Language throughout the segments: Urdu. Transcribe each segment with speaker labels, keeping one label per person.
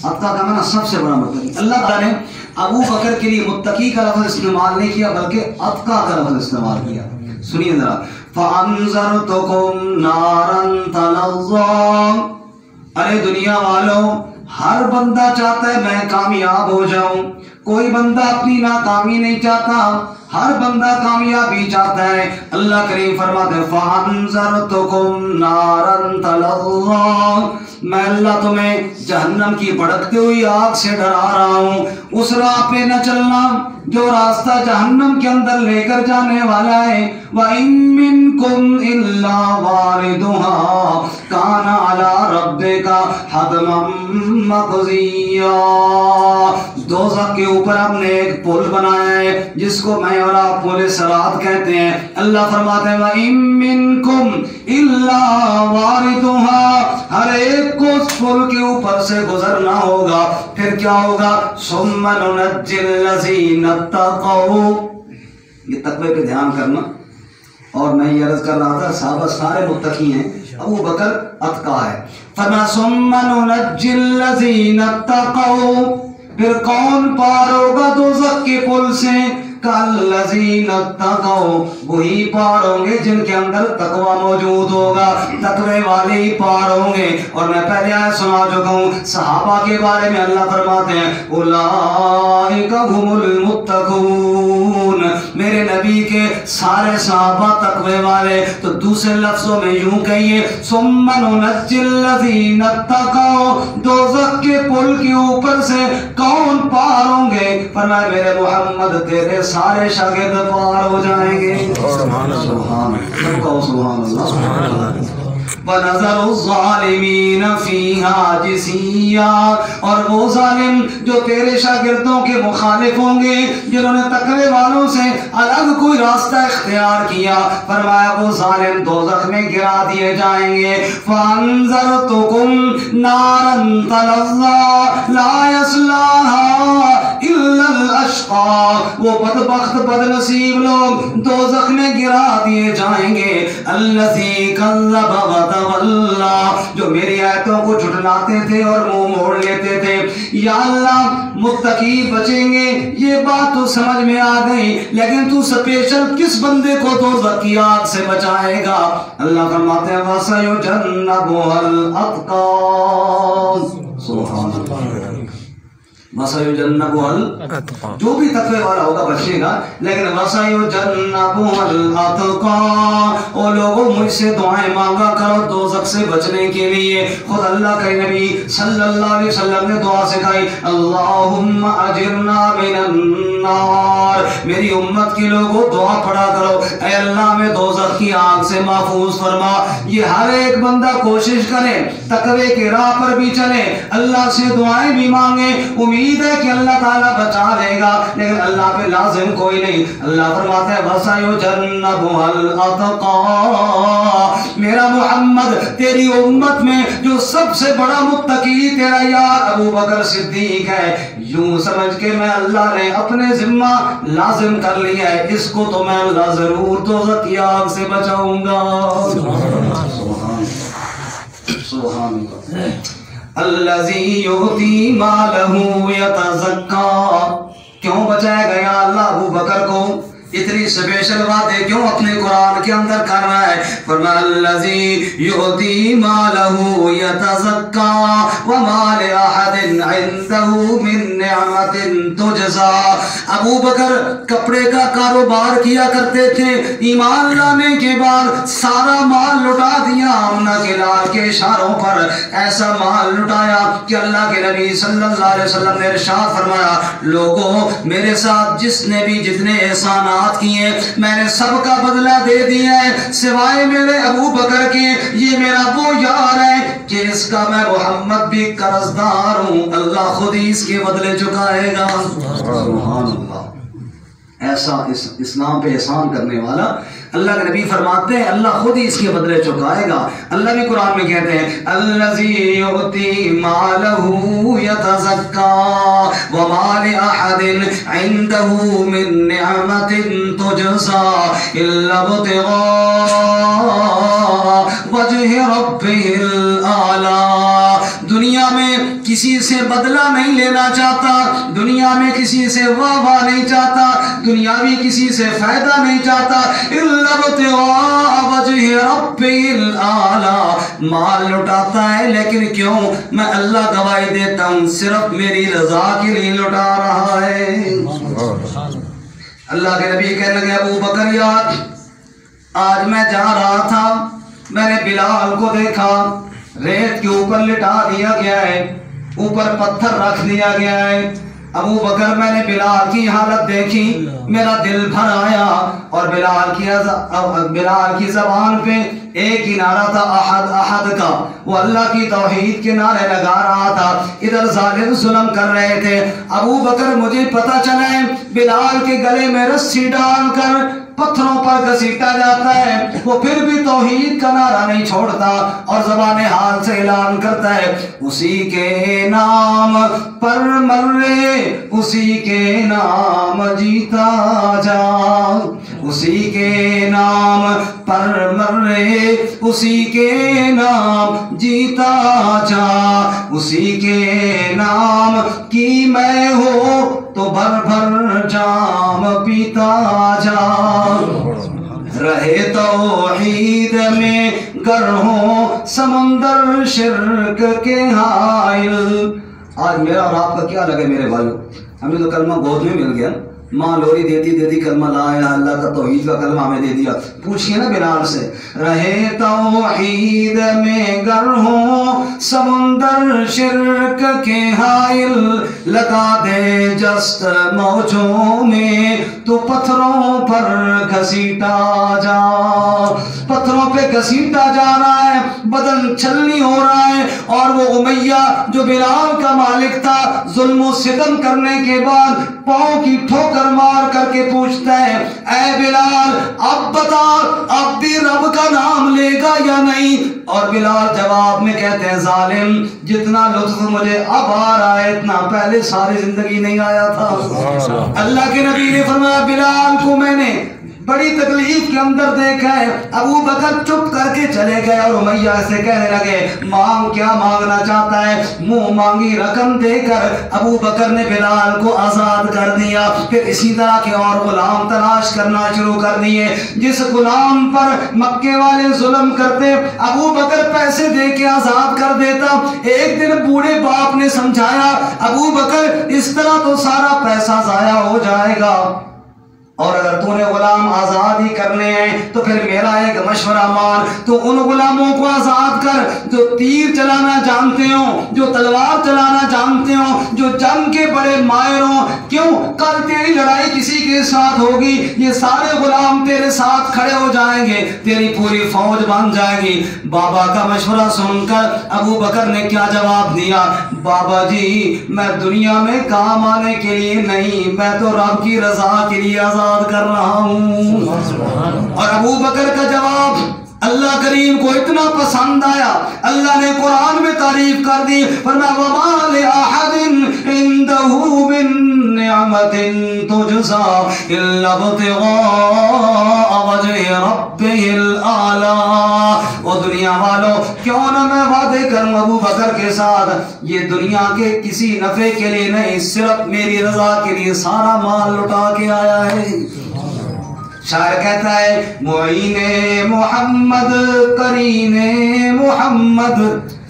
Speaker 1: اتقا کا معنی سب سے بڑا متقی. اللہ تعالیٰ نے ابو بکر کے لیے متقی کا لفظ استعمال نہیں کیا بلکہ اتقا کا لفظ استعمال کیا. سنیے ذرا. فَأَنذَرْتُكُمْ نَارًا تَلَظَّىٰ. ارے دنیا والوں، ہر بندہ چاہتا ہے میں کامیاب ہو جاؤں، کوئی بندہ اپنی ناکامی نہیں چاہتا، ہر بندہ کامیابی چاہتا ہے. اللہ کریم فرماتے ہیں فَأَنذَرْتُكُمْ نَارًا تَلَظَّىٰ. میں اللہ تمہیں جہنم کی بھڑکتے ہوئی آگ سے ڈرا رہا ہوں. اس راہ پہ نہ چلنا جو راستہ جہنم کے اندر لے کر جانے والا ہے. وَإِن مِّنكُمْ إِلَّا وَارِدُهَا كَانَ عَلَىٰ رَبِّكَ حَتْمًا مَّقْضِيًّا. دوزخ کے اوپر ہم نے ایک پل بنایا ہے جس کو میں اور آپ پل صراط کہتے ہیں. اللہ فرماتے ہیں وَإِن مِّنكُمْ إِلَّا وَارِدُهَا. ہر ایک کو اس پل کے اوپر سے گزرنا ہوگا. پھر کیا ہوگا؟ ثُمَّ نُنَجِّي الَّذِينَ اتَّقَوْا. یہ تقوی پہ دھیان کرنا. اور میں یہ عرض کر رہا تھا صحابہ سارے متقی ہیں، ابو بکر اتقا ہے. فرمایا ثُمَّ نُنَجِّي الَّذِينَ اتَّقَوْا. پھر کون پار ہوگا دوزخ کے پل سے؟ کالذین اتقوا. وہی پار ہوں گے جن کے اندر تقوی موجود ہوگا، تقوی والے ہی پار ہوں گے. اور میں پہلے آیت سنا چکا ہوں صحابہ کے بارے میں. اللہ فرماتے ہیں اولئک هم المتقون. میرے نبی کے سارے صحابہ تقوی والے. تو دوسرے لفظوں میں یوں کہیے ثم ننجی الذین اتقوا. دوزخ کے پل کے اوپر سے کون پار ہوں گے؟ فرمایا میرے محمد تیرے سارے شاگرد پار ہو جائیں گے. سبحان اللہ سبحان اللہ. وَنَذَرُ الظَّالِمِينَ فِيهَا جِثِيًّا. اور وہ ظالم جو تیرے شاگردوں کے مخالف ہوں گے، جنہوں نے تقوی والوں سے الگ کوئی راستہ اختیار کیا، فرمایا وہ ظالم دوزخ میں گرا دیے جائیں گے. فَأَنذَرْتُكُمْ نَارًا تَلَظَّىٰ لَا يَصْلَاهَا إِلَّا الْأَشْقَىٰ. وہ بدبخت بد نصیب لوگ دوزخ میں گرا دیے جائیں گے. الَّذِي كَذَّبَ وَتَوَلَّىٰ. جو میری آیتوں کو جھٹلاتے تھے اور منہ موڑ لیتے تھے. یا اللہ متقی بچیں گے یہ بات تو سمجھ میں آ گئی، لیکن تو سپیشل کس بندے کو دوزخ کی آگ سے بچائے گا؟ اللہ فرماتے ہیں وَسَيُجَنَّبُهَا الْأَتْقَىٰ. سبحان اللہ. وَسَيُجَنَّبُهَا الْأَتْقَىٰ. جو بھی تقوی والا ہوگا بچے گا، لیکن وَسَيُجَنَّبُهَا الْأَتْقَىٰ. او لوگوں مجھ سے دعائیں مانگا کرو دوزخ سے بچنے کے لیے. خود اللہ کے نبی صلی اللہ علیہ وسلم نے دعا سکھائی اللہم اجرنا من النار. میری امت کے لوگوں دعا پڑھا کرو اے اللہ میں دوزخ کی آگ سے محفوظ فرما. یہ ہر ایک بندہ کوشش کرے تقوی کے راہ پر بھی چلے، اللہ سے دعائیں بھی مانگے. امید ہے کہ اللہ تعالیٰ بچا لے گا، لیکن اللہ پہ لازم کوئی نہیں. اللہ فرماتا ہے وَسَيُجَنَّبُهَا الْأَتْقَىٰ. میرا محمد تیری امت میں جو سب سے بڑا متقی تیرا یار ابو بکر صدیق ہے. یوں سمجھ کے میں اللہ نے اپنے ذمہ لازم کر لیا ہے، اس کو تو میں اللہ ضرور دوزخ کی آگ سے بچاؤں گا. سبحان اللہ. الذی یؤتی مالہ یتزکیٰ. کیوں بچائے گا یا اللہ ابو بکر کو؟ اتنی اسپیشل باتیں کیوں اپنے قرآن کے اندر کر رہا ہے؟ فرمایا الذی یؤتی مالہ یتزکیٰ وما لأحد عندہ من نعمت تجزیٰ. ابو بکر کپڑے کا کاروبار کیا کرتے تھے، ایمان لانے کے بعد سارا مال لٹا دیا. آمنہ کے لال کے اشاروں پر ایسا مال لٹایا کہ اللہ کے نبی صلی اللہ علیہ وسلم نے ارشاد فرمایا لوگوں میرے ساتھ جس نے بھی جتنے احسانات کیے میں نے سب کا بدلہ دے دیا ہے سوائے میرے ابو بکر کے. یہ میرا وہ یار ہے کہ اس کا میں محمد بھی قرضدار ہوں، اللہ خود ہی اس کے بدلے چکائے گا. سبحان اللہ. ایسا اسلام پہ احسان کرنے والا اللہ کے نبی فرماتے ہیں اللہ خود ہی اس کے بدلے چکائے گا. اللہ بھی قرآن میں کہتے ہیں الذی یؤتی مالہ یتزکیٰ وما لأحد عندہ من نعمت تجزیٰ الا ابتغاء وجہ ربہ الاعلیٰ. دنیا میں کسی سے بدلہ نہیں لینا چاہتا، دنیا میں کسی سے واہ واہ نہیں چاہتا، دنیاوی کسی سے فائدہ نہیں چاہتا، الا ابتغاء وجہ ربہ الاعلی، مال لٹاتا ہے لیکن کیوں؟ میں اللہ گواہی دیتا ہوں صرف میری رضا کے لیے لٹا رہا ہے۔ اللہ کے نبی کہنے لگے ابو بکر یار آج میں جا رہا تھا، میں نے بلال کو دیکھا ریت کے اوپر لٹا دیا گیا ہے، اوپر پتھر رکھ دیا گیا ہے۔ ابو بکر میں نے بلال کی حالت دیکھی، میرا دل بھر آیا، اور بلال کی زبان پہ ایک ہی نعرہ تھا احد احد کا، وہ اللہ کی توحید کے نعرے لگا رہا تھا، ادھر ظالم ظلم کر رہے تھے۔ ابو بکر مجھے پتہ چلا ہے بلال کے گلے میں رسی ڈال کر پتھروں پر گھسیٹا جاتا ہے، وہ پھر بھی توحید کا نعرہ نہیں چھوڑتا اور زبان حال سے اعلان کرتا ہے اسی کے نام پر مرے اسی کے نام جیتا جا، اسی کے نام پر مرے اسی کے نام جیتا جا، اسی کے نام کی میں ہو تو بھر بھر جام پیتا جا، رہے توحید میں گر ہوں سمندر شرک کے حائل۔ آج میرا اور آپ کا کیا لگے میرے بھائیو؟ ہمیں تو کلمہ گود میں مل گیا، ماں لوری دیتی کلمہ لا الہ الا اللہ کا توحید کا کلمہ ہمیں دے دیا۔ پوچھئے نا بلال سے، رہے توحید میں گر ہوں سمندر شرک کے حائل، لگا دے جست موجوں میں تو پتھروں پر گھسیٹا جا، پتھروں پہ گھسیٹا جا رہا ہے، بدن چھلنی ہو رہا ہے، اور وہ امیہ جو بلال کا مالک تھا ظلم و ستم کرنے کے بعد پاؤں کی ٹھوکر مار کر کے پوچھتا ہے اے بلال اب بتا اب بھی رب کا نام لے گا یا نہیں؟ اور بلال جواب میں کہتے ہیں ظالم جتنا لطف مجھے اب آ رہا ہے اتنا پہلے ساری زندگی نہیں آیا تھا۔ اللہ کے نبی نے فرمایا بلال کو میں نے بڑی تکلیف کے اندر دیکھا ہے۔ ابو بکر چپ کر کے چلے گئے اور امیہ سے کہنے لگے مانگ کیا مانگنا چاہتا ہے؟ منہ مانگی رقم دے کر ابو بکر نے بلال کو آزاد کر دیا۔ پھر اسی طرح کے اور غلام تلاش کرنا شروع کر دیے، جس غلام پر مکے والے ظلم کرتے ابو بکر پیسے دے کے آزاد کر دیتا۔ ایک دن بوڑھے باپ نے سمجھایا ابو بکر اس طرح تو سارا پیسہ ضائع ہو جائے گا، اور اگر تو نے غلام آزاد ہی کرنے ہیں تو پھر میرا ایک مشورہ مان، تو ان غلاموں کو آزاد کر جو تیر چلانا جانتے ہوں، جو تلوار چلانا جانتے ہوں، جو جنگ کے بڑے ماہر ہوں۔ کیوں؟ کل تیری لڑائی کسی کے ساتھ ہوگی، یہ سارے غلام تیرے ساتھ کھڑے ہو جائیں گے، تیری پوری فوج بن جائے گی۔ بابا کا مشورہ سن کر ابو بکر نے کیا جواب دیا؟ بابا جی میں دنیا میں کام آنے کے لیے نہیں، میں تو رب کی رضا کے لیے آزاد کر رہا ہوں۔ اور ابو بکر کا جواب اللہ کریم کو اتنا پسند آیا، اللہ نے قرآن میں تعریف کر دی، فرمایا وَمَا لِأَحَدٍ عِندَهُ مِن نِعْمَةٍ تُجْزَىٰ إِلَّا ابْتِغَاءَ وَجْهِ رَبِّهِ الْأَعْلَىٰ۔ اور دنیا والوں کیوں نہ میں وعدے کروں ابو بکر کے ساتھ، یہ دنیا کے کسی نفع کے لیے نہیں، صرف میری رضا کے لیے سارا مال لٹا کے آیا ہے۔ شاعر کہتا ہے معین محمد قرین محمد،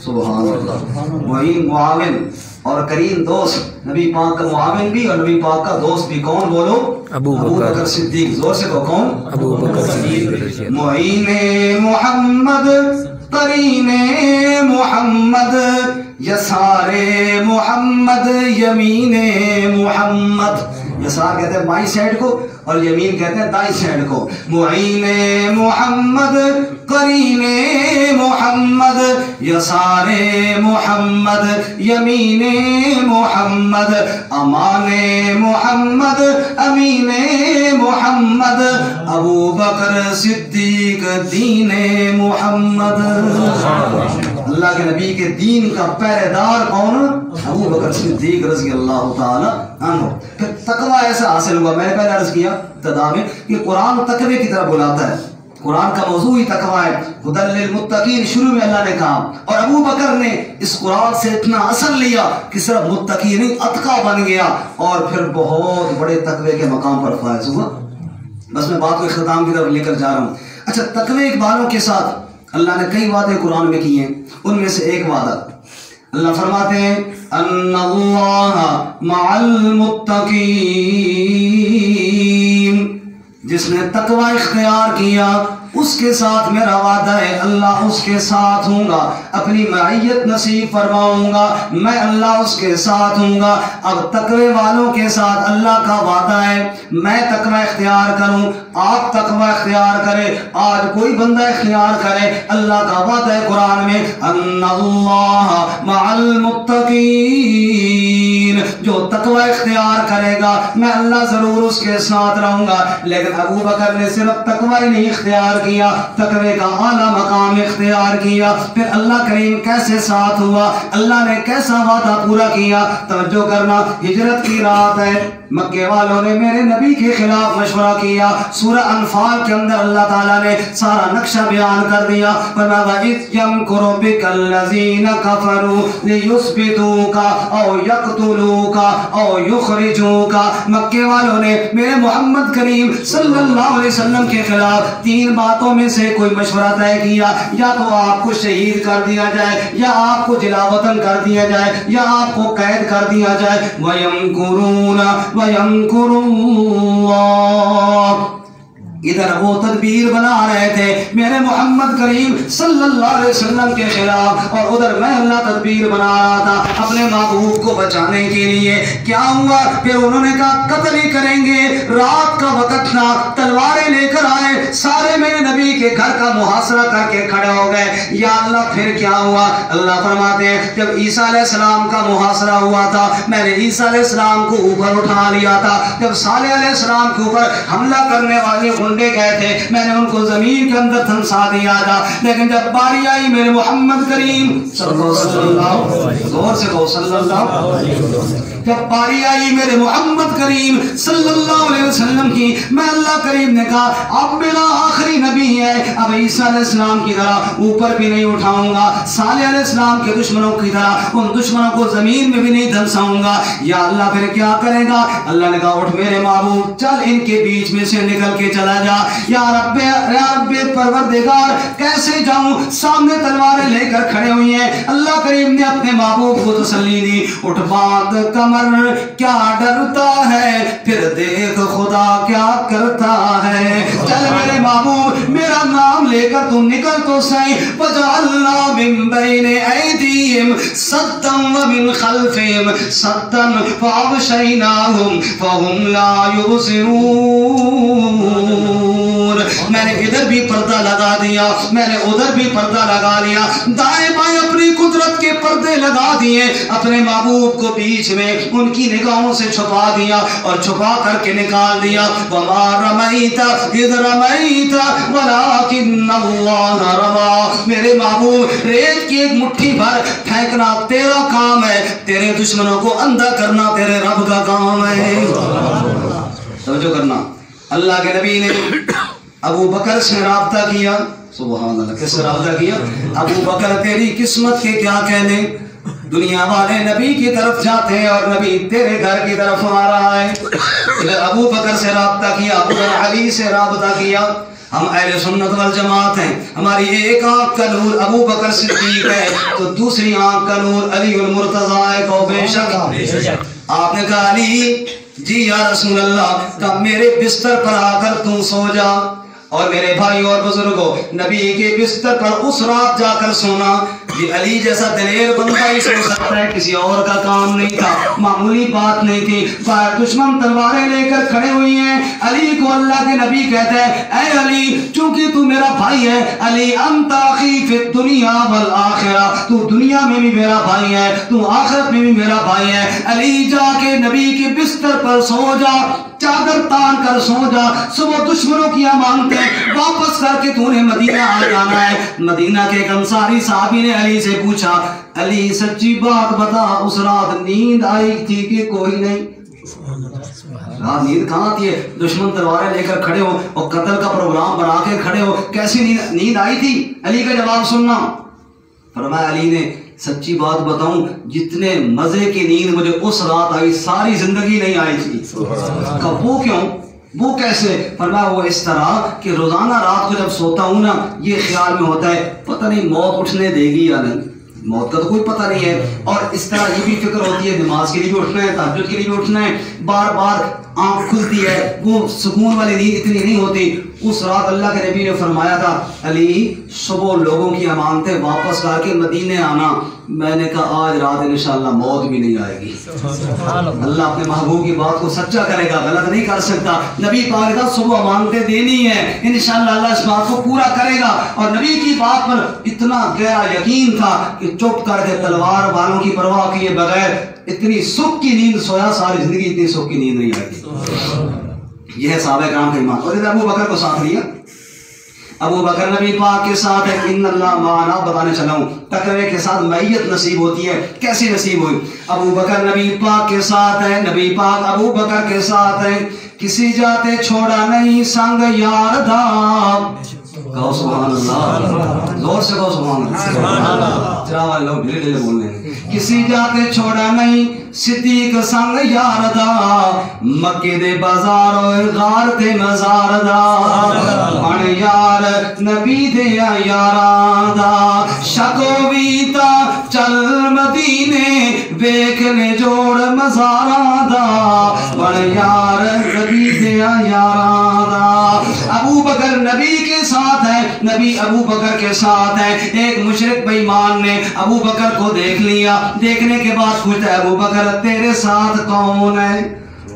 Speaker 1: سبحان اللہ، معین معاون اور قرین دوست، نبی پاک کا معاون بھی اور نبی پاک کا دوست بھی، کون بولو؟ ابو بکر صدیق، زور سے کہو کون؟ ابو بکر صدیق۔ معین محمد قرین محمد یسار محمد یمین محمد، یسار کہتے ہیں بائیں سائڈ کو اور یمین کہتے ہیں دائیں سائڈ کو۔ معین محمد قرین محمد یسار محمد یمین محمد، امان محمد امین محمد، ابو بکر صدیق دین محمد۔ اللہ کے نبی کے دین کا پہرے دار کون؟ ابو بکر صدیق رضی اللہ تعالی عنہ۔ پھر تقوی ایسا حاصل ہوا، میں نے پہلے عرض کیا ابتدا میں کہ قرآن تقوی کی طرف بلاتا ہے، قرآن کا موضوع ہی تقویٰ ہے. ہدی للمتقین شروع میں اللہ نے کہا، اور ابو بکر نے اس قرآن سے اتنا اثر لیا کہ صرف متقی نہیں اتقیٰ بن گیا اور پھر بہت بڑے تقوی کے مقام پر فائز ہوا. بس میں بات کو اختتام کی طرف لے کر جا رہا ہوں. اچھا، تقوی والوں کے ساتھ اللہ نے کئی وعدے قرآن میں کیے ہیں. ان میں سے ایک وعدہ اللہ فرماتے ہیں ان اللہ مع المتقین، جس نے تقوی اختیار کیا اس کے ساتھ میرا وعدہ ہے اللہ اس کے ساتھ ہوں گا، اپنی معیت نصیب فرماؤں گا، میں اللہ اس کے ساتھ ہوں گا. اب تقوی والوں کے ساتھ اللہ کا وعدہ ہے میں تقوی اختیار کروں، آپ تقوی اختیار کرے، آج کوئی بندہ اختیار کرے. اللہ کا وعدہ ہے قرآن میں ان اللہ مع المتقین، جو تقوی اختیار کرے گا میں اللہ ضرور اس کے ساتھ رہوں گا. لیکن ابو بکر نے صرف تقوی نہیں اختیار کیا، تقوی کا اعلیٰ مقام اختیار کیا. پھر اللہ کریم کیسے ساتھ ہوا، اللہ نے کیسا وعدہ پورا کیا. توجہ کرنا، ہجرت کی رات ہے، مکے والوں نے میرے نبی کے خلاف مشورہ کیا. سورہ انفال کے اندر اللہ تعالیٰ نے سارا نقشہ بیان کر دیا. وَإِذْ يَمْكُرُ بِكَ الَّذِينَ كَفَرُوا لِيُثْبِتُوكَ أَوْ يَقْتُلُوكَ أَوْ يُخْرِجُوكَ. مکے والوں نے میرے محمد کریم صلی اللہ علیہ وسلم کے خلاف تین باتوں میں سے کوئی مشورہ طے کیا، یا تو آپ کو شہید کر دیا جائے، یا آپ کو جلا وطن کر دیا جائے، یا آپ کو قید کر دیا جائے. وَيَمْكُرُونَ وَيَمْكُرُ اللَّهُ. ادھر وہ تدبیر بنا رہے تھے میرے محمد کریم صلی اللہ علیہ وسلم کے خلاف، اور ادھر میں اللہ تدبیر بنا رہا تھا اپنے محبوب کو بچانے کے لیے. کیا ہوا؟ پھر انہوں نے کہا قتل ہی کریں گے. رات کا وقت تھا، تلواریں لے کر آئے، سارے میرے نبی کے گھر کا محاصرہ کر کے کھڑے ہو گئے. یا اللہ پھر کیا ہوا؟ اللہ فرماتے ہیں جب عیسیٰ علیہ السلام کا محاصرہ ہوا تھا میں نے عیسیٰ علیہ السلام کو اوپر اٹھا لیا تھا. جب صالح علیہ السلام کے اوپر حملہ کرنے والے گئے تھے میں نے ان کو زمین کے اندر تھمسا دیا تھا. لیکن جب باری آئی میرے محمد کریم صلی جب باری آئی میرے محمد کریم صلی اللہ علیہ وسلم کی، میں اللہ کریم نے کہا اب میرا آخری نبی ہے، اب عیسیٰ علیہ السلام کی طرح اوپر بھی نہیں اٹھاؤں گا، صالح علیہ السلام کے دشمنوں کی طرح ان دشمنوں کو زمین میں بھی نہیں دھنساؤں گا. یا اللہ پھر کیا کرے گا؟ اللہ نے کہا اٹھ میرے محبوب چل ان کے بیچ میں سے نکل کے چلا جا. یا رب پروردگار کیسے جاؤں؟ سامنے تلواریں لے کر کھڑے ہوئی ہیں. اللہ کریم نے اپنے محبوب کو تسلی دی، اٹھ باندھ کمر کیا ڈرتا ہے، پھر دیکھ خدا کیا کرتا ہے. چل میرے محبوب میرا نام لے کر تم نکل تو صحیح. وَجَعَلْنَا مِن بَيْنِ أَيْدِيهِمْ سَدًّا وَمِنْ خَلْفِهِمْ سَدًّا فَأَغْشَيْنَاهُمْ فَهُمْ لَا يُبْصِرُونَ. میں نے ادھر بھی پردہ لگا دیا، میں نے ادھر بھی پردہ لگا لیا، دائیں بائیں اپنی قدرت کے پردے لگا دیے، اپنے محبوب کو بیچ میں ان کی نگاہوں سے چھپا دیا اور چھپا کر کے نکال دیا. وَمَا رَمَيْتَ إِذْ رَمَيْتَ وَلَكِنَّ اللَّهَ رَمَى. میرے محبوب ریت کی ایک مٹھی بھر پھینکنا تیرا کام ہے، تیرے دشمنوں کو اندھا کرنا تیرے رب کا کام ہے. توجہ کرنا، اللہ کے نبی نے ابو بکر سے رابطہ کیا. سبحان اللہ، کس سے رابطہ کیا؟ ابو بکر تیری قسمت کے کیا کہنے، دنیا والے نبی کی طرف جاتے ہیں اور نبی تیرے گھر کی طرف آ رہا ہے. ادھر ابو بکر سے رابطہ کیا، ادھر علی سے رابطہ کیا. ہم اہل سنت والجماعت ہیں، ہماری ایک آنکھ کا نور ابو بکر صدیق ہے تو دوسری آنکھ کا نور علی المرتضیٰ ہے. کو بے شک آپ نے کہا علی جی یا رسول اللہ، کہ میرے بستر پر آ کر تم سو جا، اور میرے بھائی اور بزرگوں نبی کے بستر پر اس رات جا کر سونا یہ علی جیسا دلیر بندہ ہی سو سکتا ہے، کسی اور کا کام نہیں تھا، معمولی بات نہیں تھی. دشمن تلواریں لے کر کھڑے ہوئی ہیں. علی کو اللہ کے نبی کہتا ہے اے علی چونکہ تو میرا بھائی ہے، علی انت اخی فی الدنیا والآخرہ، تو دنیا میں بھی میرا بھائی ہے، تو آخرت میں بھی میرا بھائی ہے. علی جا کے نبی کے بستر پر سو جا، چادر تان کر سو جا، صبح دشمنوں کی امانتیں واپس کر کے تو نے مدینہ آ جانا ہے. مدینہ کے ایک انصاری صحابی نے علی سے پوچھا علی سچی بات بتا اس رات نیند آئی تھی کہ کوئی نہیں؟ رات نیند کہاں آتی ہے؟ دشمن تلواریں لے کر کھڑے ہو اور قتل کا پروگرام بنا کے کھڑے ہو، کیسی نیند آئی تھی؟ علی کا جواب سننا، فرمایا علی نے سچی بات بتاؤں جتنے مزے کی نیند مجھے اس رات آئی ساری زندگی نہیں آئی تھی۔ کہا وہ کیوں؟ وہ کیسے؟ فرمایا وہ اس طرح کہ روزانہ رات کو جب سوتا ہوں نا یہ خیال میں ہوتا ہے پتہ نہیں موت اٹھنے دے گی یا نہیں، موت کا تو کوئی پتہ نہیں ہے، اور اس طرح یہ بھی فکر ہوتی ہے نماز کے لیے بھی اٹھنا ہے، تہجد کے لیے بھی اٹھنا ہے، بار بار آنکھ کھلتی ہے، وہ سکون والی نیند اتنی نہیں ہوتی۔ اس رات اللہ کے نبی نے فرمایا تھا علی صبح لوگوں کی امانتیں واپس کر کے مدینے آنا، میں نے کہا آج رات انشاءاللہ موت بھی نہیں آئے گی۔ اللہ اپنے محبوب کی بات کو سچا کرے گا، غلط نہیں کر سکتا۔ نبی پاک نے صبح امانتیں دینی ہے، انشاءاللہ اللہ اس بات کو پورا کرے گا، اور نبی کی بات پر اتنا گہرا یقین تھا کہ چپ کر کے تلوار والوں کی پرواہ کیے بغیر اتنی سکھ کی نیند سویا، ساری زندگی اتنی سکھ کی نیند نہیں آئی تھی۔ یہ ہے صحابہ کرام کا ایمان۔ اور ابو بکر کو ساتھ لیا، ابو بکر نبی پاک کے ساتھ ہے، ان اللہ معنا بتانے چلا ہوں، تقوی کے ساتھ معیت نصیب ہوتی ہے، کیسی نصیب ہوئی؟ ابو بکر نبی پاک کے ساتھ ہے، نبی پاک ابو بکر کے ساتھ ہے، کسی جاتے چھوڑا نہیں سنگ یار دا، کہو سبحان اللہ، زور سے کہو سبحان اللہ، چرا والے لوگ ڈھیلے ڈھیلے بول رہے ہیں، کسی جاتے چھوڑا نہیں صدیق سنگ یار دا، مکے دے بازار غار تے مزار دا، بن یار نبی دے یاراں دا، شکوی تا چل مدینے ویکھنے جوڑ مزاراں دا، بن یار نبی دے یاراں دا۔ ابو بکر نبی کے ساتھ ہے، نبی ابو بکر کے ساتھ ہے۔ ایک مشرک بے ایمان نے ابو بکر کو دیکھ لیا، دیکھنے کے بعد پوچھتا ہے ابو بکر تیرے ساتھ کون ہے؟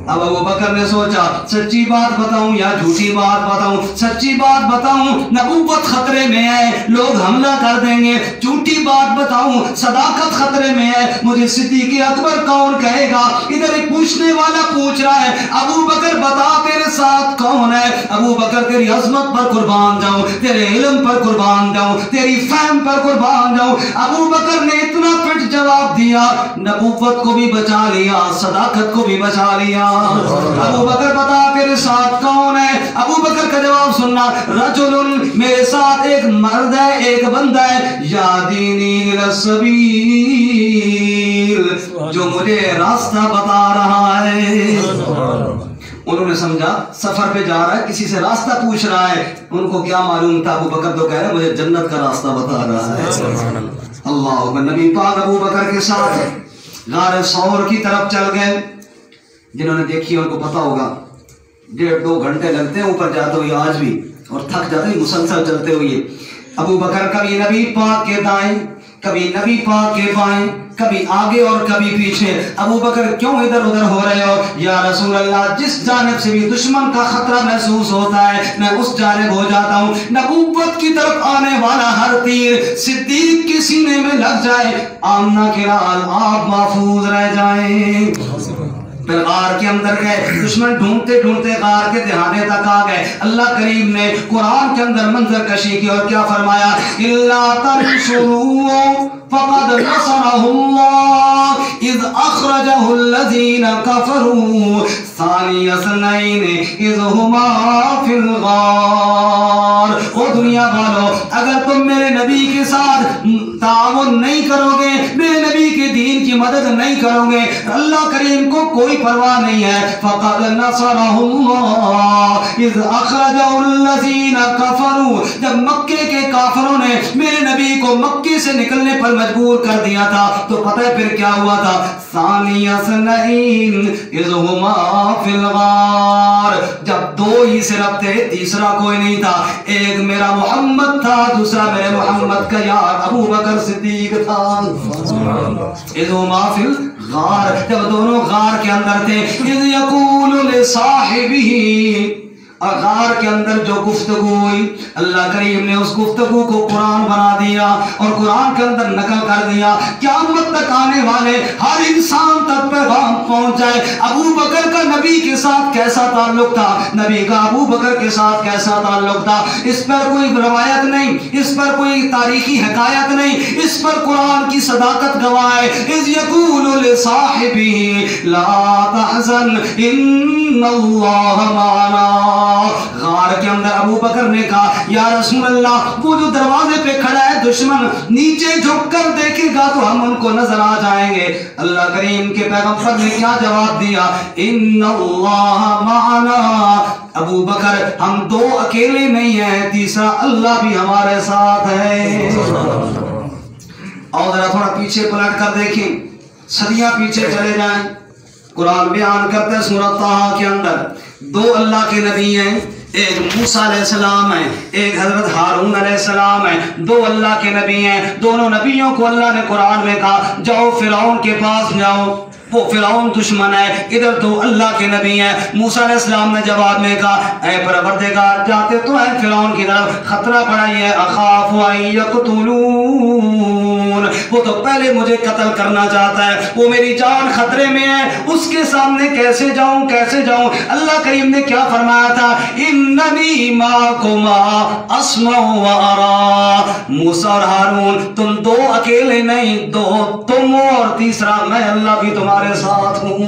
Speaker 1: اب ابو بکر نے سوچا سچی بات بتاؤں یا جھوٹی بات بتاؤں؟ سچی بات بتاؤں نبوت خطرے میں ہے، لوگ حملہ کر دیں گے، جھوٹی بات بتاؤں صداقت خطرے میں ہے، مجھے صدیق اکبر کون کہے گا؟ ادھر ایک پوچھنے والا پوچھ رہا ہے ابو بکر بتا تیرے ساتھ کون ہے؟ ابو بکر تیری عظمت پر قربان جاؤں، تیرے علم پر قربان جاؤں، تیری فہم پر قربان جاؤں۔ ابو بکر نے اتنا فٹ جواب دیا، نبوت کو بھی بچا لیا، صداقت کو بھی بچا لیا۔ ابو بکر بتا تیرے ساتھ کون ہے؟ ابو بکر کا جواب سننا، رجل میرے ساتھ ایک مرد ہے، ایک بندہ ہے، یادینی السبیل، جو مجھے راستہ بتا رہا ہے۔ انہوں نے سمجھا سفر پہ جا رہا ہے، کسی سے راستہ پوچھ رہا ہے، ان کو کیا معلوم تھا؟ ابو بکر تو کہہ رہے مجھے جنت کا راستہ بتا رہا ہے۔ اللہ اکبر۔ نبی پاک ابو بکر کے ساتھ غار ثور کی طرف چل گئے۔ جنہوں نے دیکھی ان کو پتا ہوگا 1.5-2 گھنٹے لگتے ہیں اوپر جاتے ہوئے آج بھی، اور تھک جاتے ہیں مسلسل چلتے ہوئے۔ ابو بکر کبھی نبی پاک کے دائیں، کبھی نبی پاک کے بائیں، کبھی آگے اور کبھی پیچھے۔ ابو بکر کیوں ادھر ادھر ہو رہے ہو؟ یا رسول اللہ جس جانب سے بھی دشمن کا خطرہ محسوس ہوتا ہے میں اس جانب ہو جاتا ہوں۔ نبوت کی طرف آنے والا ہر تیر صدیق کے سینے میں لگ جائے، آمنہ کے لال آپ محفوظ رہ جائیں۔ پھر غار کے اندر گئے، دشمن ڈھونڈتے ڈھونڈتے غار کے دہانے تک آ گئے۔ اللہ کریم نے قرآن کے اندر منظر کشی کی اور کیا فرمایا؟ اِلَّا تَنْصُرُوهُ فَقَدْ نَصَرَهُ اللَّهُ إِذْ أَخْرَجَهُ الَّذِينَ كَفَرُوا ثَانِيَ اثْنَيْنِ إِذْ هُمَا فِي الْغَارِ۔ او دنیا والو، اگر تم میرے نبی کے ساتھ تعاون نہیں کرو گے، میرے نبی کے دین کی مدد نہیں کرو گے، اللہ کریم کو کوئی پرواہ نہیں ہے۔ فَقَدْ نَصَرَهُ اللَّهُ إِذْ أَخْرَجَهُ الَّذِينَ كَفَرُوا، جب مکے کے کافروں نے میرے نبی کو مکے سے نکلنے پر مجبور کر دیا تھا تو پتہ ہے پھر کیا ہوا تھا؟ ثانی اثنین اذ ہما فی الغار، جب 2 ہی صرف تھے، تیسرا کوئی نہیں تھا، ایک میرا محمد تھا، دوسرا میرے محمد کا یار ابو بکر صدیق تھا۔ اذ ہما فی الغار، جب دونوں غار کے اندر تھے، اذ یقول لصاحبہ، اور غار کے اندر جو گفتگو ہوئی اللہ کریم نے اس گفتگو کو قرآن بنا دیا اور قرآن کے اندر نقل کر دیا۔ قیامت تک آنے والے ہر انسان تک پیغام پہنچ جائے۔ ابو بکر کا نبی کے ساتھ کیسا تعلق تھا، نبی کا ابو بکر کے ساتھ کیسا تعلق تھا، اس پر کوئی روایت نہیں، اس پر کوئی تاریخی حکایت نہیں، اس پر قرآن کی صداقت گواہ ہے۔ اذ یقول لصاحبہ لا تحزن ان اللہ معنا۔ غار کے اندر ابو بکر نے کہا یا رسول اللہ، وہ جو دروازے پہ کھڑا ہے دشمن نیچے جھک کر دیکھے گا تو ہم ان کو نظر آ جائیں گے۔ اللہ کریم کے پیغمبر نے کیا جواب دیا؟ ان اللہ معنا، ابو بکر ہم دو اکیلے نہیں ہیں، تیسرا اللہ بھی ہمارے ساتھ ہے۔ اور ذرا تھوڑا پیچھے پلٹ کر دیکھیں، صدیاں پیچھے چلے جائیں، قرآن بیان کرتے ہیں سورۃ طٰہٰ کے اندر دو اللہ کے نبی ہیں، ایک موسیٰ علیہ السلام ہے، ایک حضرت ہارون علیہ السلام ہے، دو اللہ کے نبی ہیں۔ دونوں نبیوں کو اللہ نے قرآن میں کہا جاؤ فرعون کے پاس جاؤ، وہ فرعون دشمن ہے، ادھر دو اللہ کے نبی ہیں۔ موسیٰ علیہ السلام نے جواب میں کہا اے پروردگار جاتے تو ہیں فرعون کی طرف، خطرہ پڑا ہے اخاف ان یقتلون، وہ تو پہلے مجھے قتل کرنا چاہتا ہے، وہ میری جان خطرے میں ہے، اس کے سامنے کیسے جاؤں کیسے جاؤں۔ اللہ کریم نے کیا فرمایا تھا؟ اننی معکما اسمع و ارا، موسیٰ اور ہارون تم دو اکیلے نہیں، دو تم اور تیسرا میں اللہ بھی تمہارے ساتھ ہوں۔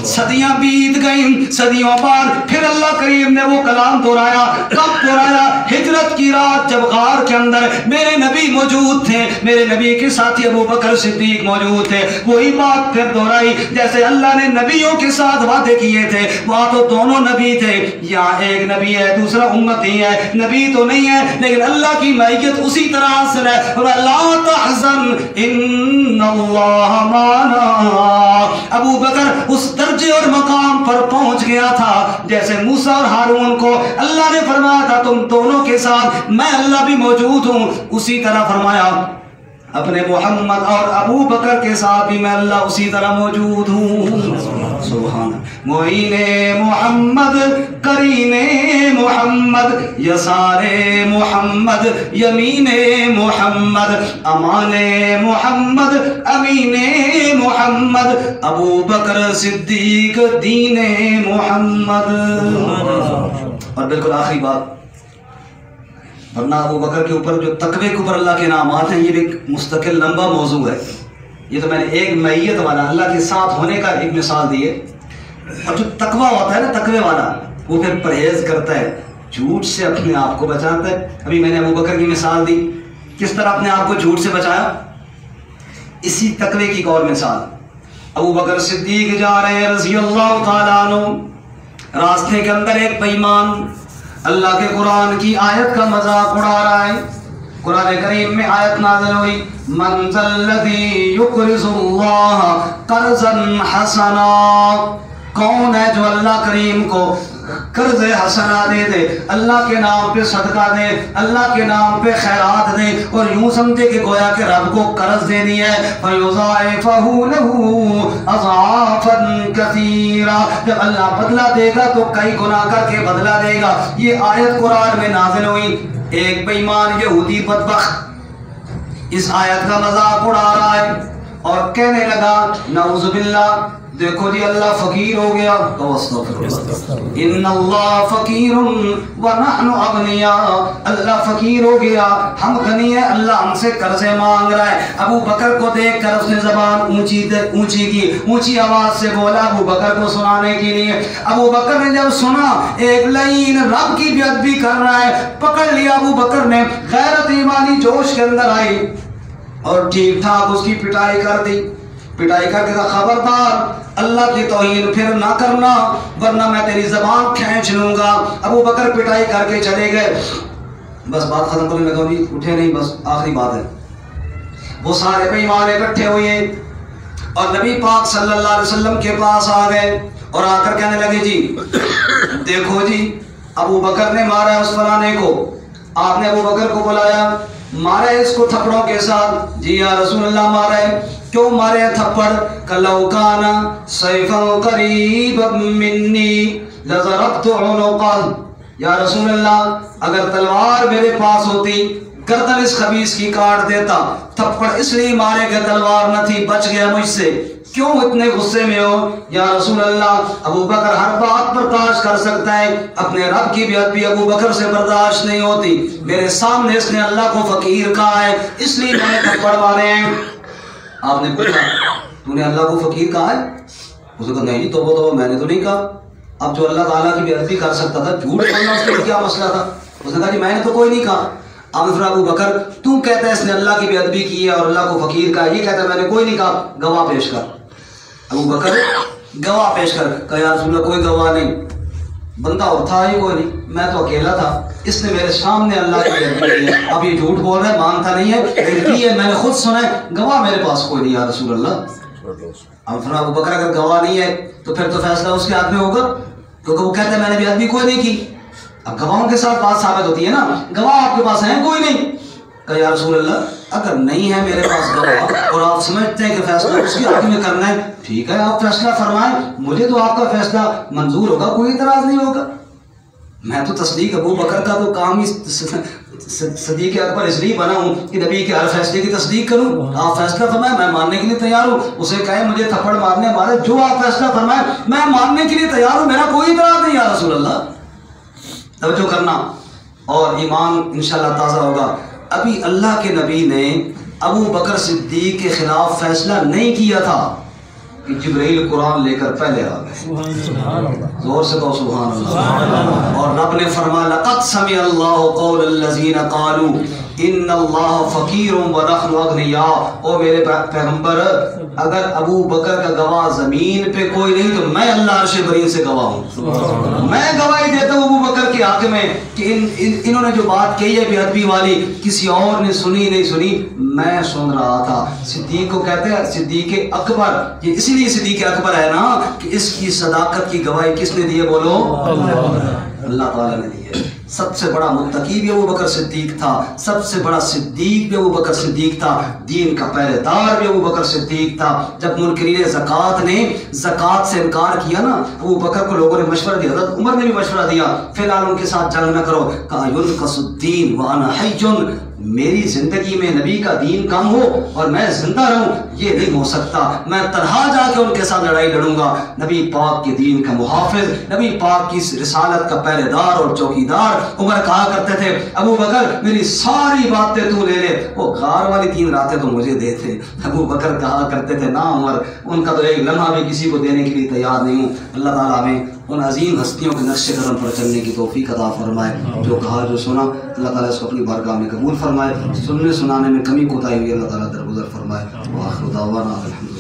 Speaker 1: صدیاں بیت گئیں، صدیوں بعد پھر اللہ کریم نے وہ کلام دہرایا۔ کب دہرایا؟ ہجرت کی رات جب غار کے اندر میرے نبی موجود تھے، میرے نبی کے ساتھی ابو بکر صدیق موجود تھے، وہی بات پھر دہرائی جیسے اللہ نے نبیوں کے ساتھ وعدے کیے تھے۔ وہاں تو دونوں نبی تھے، یہاں ایک نبی ہے دوسرا امتی ہے، نبی تو نہیں ہے لیکن اللہ کی معیت اسی طرح حاصل ہے۔ لا تحزن ان اللہ معنا، ابو بکر اس درجے اور مقام پر پہنچ گیا تھا جیسے موسیٰ اور ہارون کو اللہ نے فرمایا تھا تم دونوں کے ساتھ میں اللہ بھی موجود ہوں، اسی طرح فرمایا اپنے محمد اور ابو بکر کے ساتھ بھی میں اللہ اسی طرح موجود ہوں۔ سبحان معین محمد، کرین محمد، یسار محمد، یمین محمد، امان محمد، امین محمد، ابو بکر صدیق دین محمد۔ اور بالکل آخری بات، ورنہ ابو بکر کے اوپر جو تقوی کے اوپر اللہ کے انعامات ہیں یہ بھی ایک مستقل لمبا موضوع ہے۔ یہ تو میں نے ایک معیت والا اللہ کے ساتھ ہونے کا ایک مثال دی ہے، اور جو تقوی ہوتا ہے نا تقوی والا وہ پھر پرہیز کرتا ہے، جھوٹ سے اپنے آپ کو بچاتا ہے۔ ابھی میں نے ابو بکر کی مثال دی، کس طرح اپنے آپ کو جھوٹ سے بچایا، اسی تقوی کی ایک اور مثال۔ ابو بکر صدیق جا رہے ہیں رضی اللہ تعالیٰ عنہ، راستے کے اندر ایک بے ایمان اللہ کے قرآن کی آیت کا مذاق اڑا رہا ہے۔ قرآن کریم میں آیت نازل ہوئی من ذا الذی یقرض اللہ قرضا حسنا، کون ہے جو اللہ کریم کو قرض حسنا دے دے، اللہ کے نام پہ صدقہ دے، اللہ کے نام پہ خیرات دے، اور یوں سمجھے کہ گویا کہ رب کو قرض دینی ہے، فَيُضَاعِفَهُ لَهُ أَضْعَافًا كَثِيرًا، جب اللہ بدلہ دے گا تو کئی گناہ کر کے بدلہ دے گا۔ یہ آیت قرآن میں نازل ہوئی۔ ایک بے ایمان یہودی بدبخت اس آیت کا مذاق اڑا رہا ہے اور کہنے لگا نعوذ باللہ، دیکھو جی اللہ فقیر ہو گیا، ان اللہ فقیر ونحن اغنیاء، اللہ فقیر ہو گیا ہم غنی ہیں، اللہ ہم سے قرضے مانگ رہا ہے۔ ابو بکر کو دیکھ کر اس نے زبان اونچی کی، اونچی آواز سے بولا ابو بکر کو سنانے کے لیے۔ ابو بکر نے جب سنا ایک لعین رب کی بھی ادبی کر رہا ہے، پکڑ لیا ابو بکر نے، غیرت ایمانی جوش کے اندر آئی اور ٹھیک ٹھاک اس کی پٹائی کر دی۔ پٹائی کر کے کہا خبردار اللہ کی توہین پھر نہ کرنا ورنہ میں تیری زبان کھینچ لوں گا۔ ابو بکر پٹائی کر کے چلے گئے۔ بس بات ختم کرنے لگا، بھی اٹھے نہیں، بس آخری بات ہے۔ وہ سارے بے ایمان اکٹھے ہوئے اور نبی پاک صلی اللہ علیہ وسلم کے پاس آ گئے اور آ کر کہنے لگے جی دیکھو جی ابو بکر نے مارا اس فلانے کو، آپ نے ابو بکر کو بلایا، مارا اس کو تھپڑوں کے ساتھ؟ جی یا رسول اللہ مارا ہے۔ کیوں مارے تھپڑ؟ کلو کانا سیفا قریبا منی لضربت عنقا، یا رسول اللہ اگر تلوار میرے پاس ہوتی گردن اس خبیث کی کاٹ دیتا، تھپڑ اس لیے مارے کہ تلوار نہ تھی، بچ گیا مجھ سے۔ کیوں اتنے غصے میں ہو؟ یا رسول اللہ ابو بکر ہر بات برداشت کر سکتا ہے، اپنے رب کی بے ادبی ابو بکر سے برداشت نہیں ہوتی، میرے سامنے اس نے اللہ کو فقیر کہا ہے اس لیے میں نے تھپڑ مارے ہیں۔ آپ نے پوچھا تو نے اللہ کو فقیر کہا ہے؟ اس نے کہا نہیں توبہ میں نے تو نہیں کہا۔ اب جو اللہ تعالیٰ کی بے ادبی کر سکتا تھا، جھوٹ بولنا اس کے کیا مسئلہ تھا؟ اس نے کہا جی میں نے تو کوئی نہیں کہا۔ ابو بکر تو کہتا ہے اس نے اللہ کی بے ادبی کی ہے اور اللہ کو فقیر کہا، یہ کہتا ہے میں نے کوئی نہیں کہا، گواہ پیش کر۔ ابو بکر گواہ پیش کر، کہا یا رسول اللہ کوئی گواہ نہیں، بندہ اور تھا ہی کوئی نہیں، میں تو اکیلا تھا، اس نے میرے سامنے اللہ کی بے ادبی کی ہے، اب یہ جھوٹ بول رہا ہے، مانتا نہیں ہے، لیکن کی ہے میں نے خود سنا ہے، گواہ میرے پاس کوئی نہیں یا رسول اللہ۔ اب ابو بکر اگر گواہ نہیں ہے تو پھر تو فیصلہ اس کے ہاتھ میں ہوگا، کیونکہ وہ کہتا ہے میں نے بے ادبی کوئی نہیں کی۔ اب گواہوں کے ساتھ بات ثابت ہوتی ہے نا، گواہ آپ کے پاس ہیں کوئی نہیں؟ کہ یا رسول اللہ اگر نہیں ہے میرے پاس گواہ اور آپ سمجھتے ہیں کہ فیصلہ اس کے حق میں کرنا ہے، ٹھیک ہے آپ فیصلہ فرمائیں، مجھے تو آپ کا فیصلہ منظور ہوگا، کوئی اعتراض نہیں ہوگا۔ میں تو تصدیق ابو بکر کا تو کام ہی صدیق اکبر اس لیے بنا ہوں کہ نبی کے ہر فیصلے کی تصدیق کروں۔ آپ فیصلہ فرمائیں میں ماننے کے لیے تیار ہوں، اسے کہیں مجھے تھپڑ مارنے مارے، جو آپ فیصلہ فرمائیں میں ماننے کے لیے تیار ہوں، میرا کوئی اعتراض نہیں یا رسول اللہ۔ توجہ کرنا اور ایمان انشاءاللہ تازہ ہوگا۔ ابھی اللہ کے نبی نے ابو بکر صدیق کے خلاف فیصلہ نہیں کیا تھا کہ جبرائیل قرآن لے کر پہلے آ گئے، زور سے کہو سبحان اللہ۔ اور رب نے فرمایا لقد سمع اللہ قول الذین قالوا ان اللہ فقیر ونحن اغنیاء۔ او میرے پیغمبر اگر ابو بکر کا گواہ زمین پہ کوئی نہیں تو میں اللہ عرش برین سے گواہ ہوں، میں گواہی دیتا ہوں ابو بکر کے حق میں کہ انہوں نے جو بات کہی ہے بے ادبی والی کسی اور نے سنی نہیں سنی، میں سن رہا تھا۔ صدیق کو کہتے ہیں صدیق اکبر، یہ اسی لیے صدیق اکبر ہے نا کہ اس کی صداقت کی گواہی کس نے دی ہے؟ بولو اللہ تعالیٰ نے دی ہے۔ سب سے بڑا متقی بھی ابو بکر صدیق تھا، سب سے بڑا صدیق بھی ابو بکر صدیق تھا، دین کا پہرے دار بھی ابو بکر صدیق تھا۔ جب منکرین زکوٰۃ نے زکوٰۃ سے انکار کیا نا، ابو بکر کو لوگوں نے مشورہ دیا، حضرت عمر نے بھی مشورہ دیا فی الحال ان کے ساتھ جنگ نہ کرو، کہا ینقص الدین وانا حی، میری زندگی میں نبی کا دین کم ہو اور میں زندہ رہوں یہ نہیں ہو سکتا، میں تنہا جا کے ان کے ساتھ لڑائی لڑوں گا۔ نبی پاک کے دین کا محافظ، نبی پاک کی رسالت کا پہرے دار اور چوکیدار عمر کہا کرتے تھے ابو بکر میری ساری باتیں تو لے لے، وہ غار والی 3 راتیں تو مجھے دے تھے۔ ابو بکر کہا کرتے تھے نا عمر ان کا تو ایک لمحہ بھی کسی کو دینے کے لیے تیار نہیں ہوں۔ اللہ تعالیٰ ہمیں ان عظیم ہستیوں کے نقش قدم پر چلنے کی توفیق عطا فرمائے۔ جو کہا جو سنا اللہ تعالیٰ اس کو اپنی بارگاہ میں قبول فرمائے، سننے سنانے میں کمی کوتاہی ہوئی اللہ تعالیٰ درگزر فرمائے۔ وآخر دعوانا الحمد